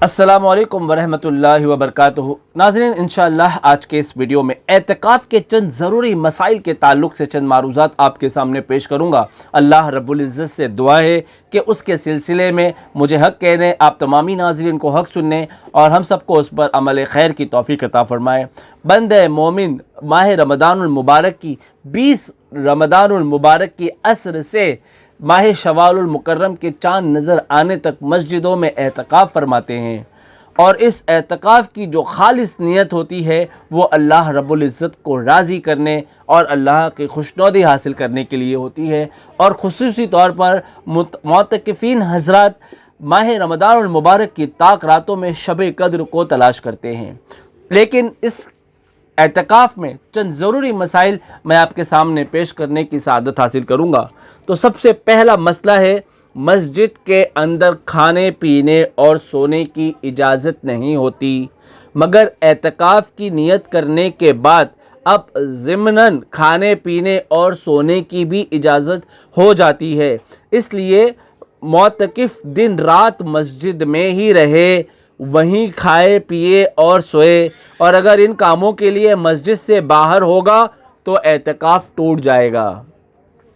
अस्सलामु अलैकुम वरहमतुल्लाहि वबरकातुहू। नाज़रीन, इंशाअल्लाह आज के इस वीडियो में एतकाफ़ के चंद ज़रूरी मसाइल के ताल्लुक़ से चंद मारूज़ात आपके सामने पेश करूँगा। अल्लाह रब्बुल इज़्ज़त से दुआ है कि उसके सिलसिले में मुझे हक़ कहने, आप तमामी नाज़रीन को हक़ सुनने और हम सबको उस पर अमल खैर की तौफ़ीक़ अता फ़रमाए। बंदे मोमिन माह रमज़ानुल मुबारक की 20 रमज़ानुल मुबारक की असर से माह शवालुल मुकर्रम के चाँद नज़र आने तक मस्जिदों में एतकाफ़ फरमाते हैं, और इस एतकाफ़ की जो खालिस नियत होती है वो अल्लाह रब्बुल इज़्ज़त को राज़ी करने और अल्लाह की खुशनौदी हासिल करने के लिए होती है। और ख़ुसूसी तौर पर मुतकिफ़ीन हज़रात माह रमज़ानुल मुबारक की ताक रातों में शब कद्र को तलाश करते हैं। लेकिन इस एतकाफ़ में चंद ज़रूरी मसाइल मैं आपके सामने पेश करने की सआदत हासिल करूँगा। तो सबसे पहला मसला है, मस्जिद के अंदर खाने पीने और सोने की इजाज़त नहीं होती, मगर एतकाफ़ की नियत करने के बाद अब ज़िम्नन खाने पीने और सोने की भी इजाज़त हो जाती है। इसलिए मोतकिफ़ दिन रात मस्जिद में ही रहे, वहीं खाए पिए और सोए, और अगर इन कामों के लिए मस्जिद से बाहर होगा तो एतकाफ़ टूट जाएगा।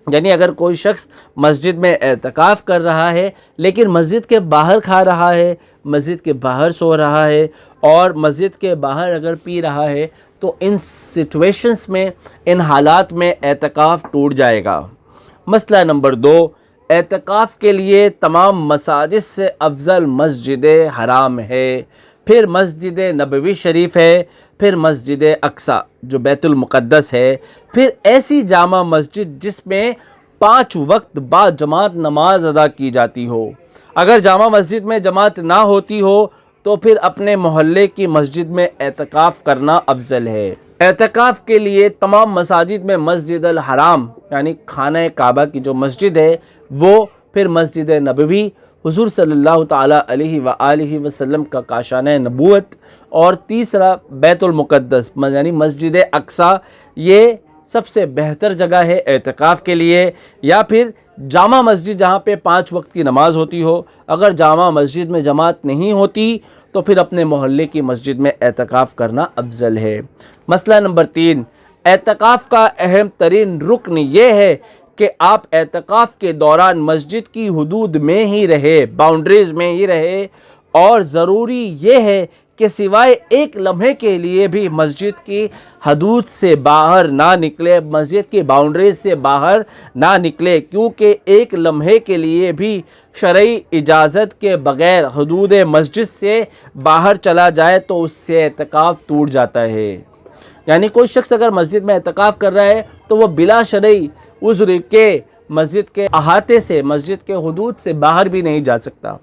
यानी अगर कोई शख्स मस्जिद में एतकाफ़ कर रहा है लेकिन मस्जिद के बाहर खा रहा है, मस्जिद के बाहर सो रहा है और मस्जिद के बाहर अगर पी रहा है, तो इन सिचुएशंस में, इन हालात में एतकाफ़ टूट जाएगा। मसला नंबर 2, एतकाफ़ के लिए तमाम मसाजिद से अफजल मस्जिद हराम है, फिर मस्जिद नबवी शरीफ है, फिर मस्जिद अक्सा जो बैतुल मुक़द्दस है, फिर ऐसी जामा मस्जिद जिसमें 5 वक्त बाद जमात नमाज अदा की जाती हो। अगर जामा मस्जिद में जमात ना होती हो तो फिर अपने मोहल्ले की मस्जिद में एतकाफ़ करना अफजल है। एतकाफ़ के लिए तमाम मसाजिद में मस्जिद अल हराम यानी खाना काबा की जो मस्जिद है वो, फिर मस्जिद नबवी हुज़ूर सल्लल्लाहु ताला अलैहि व आलिहि वसल्लम का काशाने नबूवत, और तीसरा बैतुल मुक़द्दस यानी मस्जिद अक्सा, ये सबसे बेहतर जगह है एतकाफ़ के लिए। या फिर जामा मस्जिद जहाँ पे 5 वक्त की नमाज होती हो। अगर जामा मस्जिद में जमात नहीं होती तो फिर अपने मोहल्ले की मस्जिद में एतकाफ़ करना अफजल है। मसला नंबर 3, एतकाफ़ का अहम तरीन रुकन ये है कि आप एतकाफ़ के दौरान मस्जिद की हुदूद में ही रहे, बाउंड्रीज़ में ही रहे, और ज़रूरी ये है कि सिवाय एक लम्हे के लिए भी मस्जिद की हदूद से बाहर ना निकले, मस्जिद की बाउंड्रीज़ से बाहर ना निकले, क्योंकि एक लम्हे के लिए भी शरई इजाज़त के बग़ैर हदूद मस्जिद से बाहर चला जाए तो उससे एतकाफ़ टूट जाता है। यानी कोई शख्स अगर मस्जिद में एतकाफ़ कर रहा है तो वह बिला शरई उज़्र के मस्जिद के अहाते से, मस्जिद के हुदूद से बाहर भी नहीं जा सकता।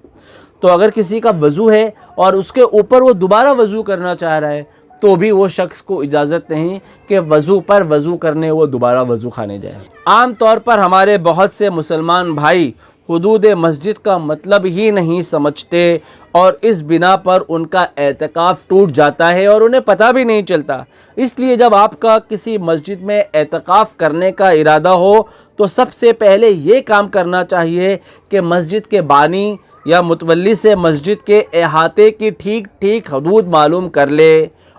तो अगर किसी का वज़ू है और उसके ऊपर वो दोबारा वज़ू करना चाह रहा है तो भी वो शख्स को इजाज़त नहीं कि वज़ू पर वज़ू करने वो दोबारा वज़ू खाने जाए। आम तौर पर हमारे बहुत से मुसलमान भाई हुदूद मस्जिद का मतलब ही नहीं समझते और इस बिना पर उनका एतकाफ़ टूट जाता है और उन्हें पता भी नहीं चलता। इसलिए जब आपका किसी मस्जिद में एतकाफ़ करने का इरादा हो तो सबसे पहले ये काम करना चाहिए कि मस्जिद के बानी या मुतवल्ली से मस्जिद के अहाते की ठीक ठीक हदूद मालूम कर ले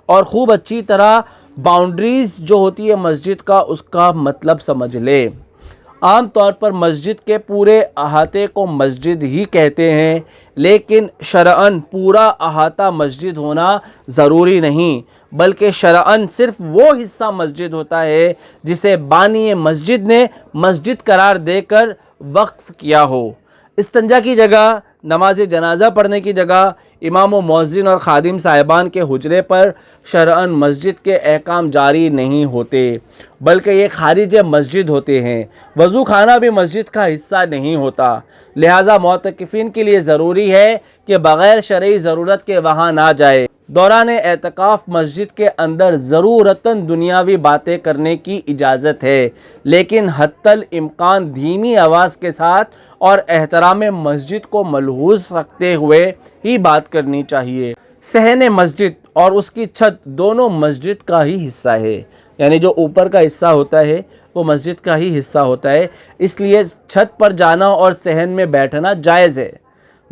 और ख़ूब अच्छी तरह बाउंड्रीज़ जो होती है मस्जिद का उसका मतलब समझ ले। आम तौर पर मस्जिद के पूरे अहाते को मस्जिद ही कहते हैं, लेकिन शरअन पूरा अहाता मस्जिद होना ज़रूरी नहीं, बल्कि शरअन सिर्फ वो हिस्सा मस्जिद होता है जिसे बानी मस्जिद ने मस्जिद करार देकर वक्फ़ किया हो। इस्तंजा की जगह, नमाज जनाजा पढ़ने की जगह, इमाम व मुअज्जिन और खादिम साहिबान के हुजरे पर शरअन मस्जिद के अहकाम जारी नहीं होते, बल्कि ये खारिज मस्जिद होते हैं। वज़ू खाना भी मस्जिद का हिस्सा नहीं होता, लिहाजा मुतकिफ़ीन के लिए ज़रूरी है कि बग़ैर शरई ज़रूरत के वहाँ ना जाए। दौरान एतकाफ़ मस्जिद के अंदर ज़रूरतन दुनियावी बातें करने की इजाज़त है, लेकिन हत्तल इम्कान धीमी आवाज़ के साथ और एहतराम मस्जिद को मलहूज़ रखते हुए ही बात करनी चाहिए। सहन मस्जिद और उसकी छत दोनों मस्जिद का ही हिस्सा है, यानी जो ऊपर का हिस्सा होता है वो मस्जिद का ही हिस्सा होता है, इसलिए छत पर जाना और सहन में बैठना जायज़ है।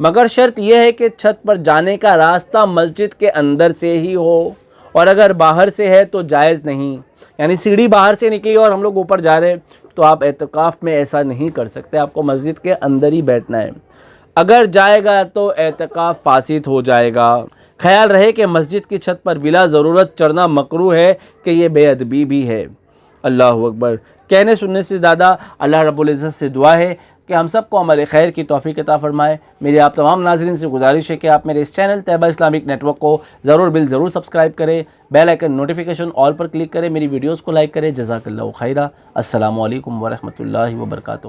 مگر شرط یہ ہے کہ چھت پر جانے کا راستہ مسجد کے اندر سے ہی ہو، اور اگر باہر سے ہے تو جائز نہیں، یعنی سیڑھی باہر سے نکلی اور ہم لوگ اوپر جا رہے تو آپ اعتکاف میں ایسا نہیں کر سکتے، آپ کو مسجد کے اندر ہی بیٹھنا ہے۔ اگر جائے گا تو اعتکاف فاسد ہو جائے گا۔ خیال رہے کہ مسجد کی چھت پر بلا ضرورت چڑھنا مکروہ ہے کہ یہ بے ادبی بھی ہے۔ اللہ اکبر۔ کہنے سننے سے زیادہ اللہ رب العزت سے دعا ہے کہ ہم سب کو عمل خیر کی توفیق عطا فرمائے۔ میری آپ تمام ناظرین سے گزارش ہے کہ آپ میرے اس چینل طیبہ اسلامک نیٹ ورک کو ضرور سبسکرائب کریں، بیل آئیکن نوٹیفیکیشن آل پر کلک کریں، میری ویڈیوز کو لائک کریں۔ جزاک اللہ خیرہ۔ السلام علیکم ورحمۃ اللہ وبرکاتہ۔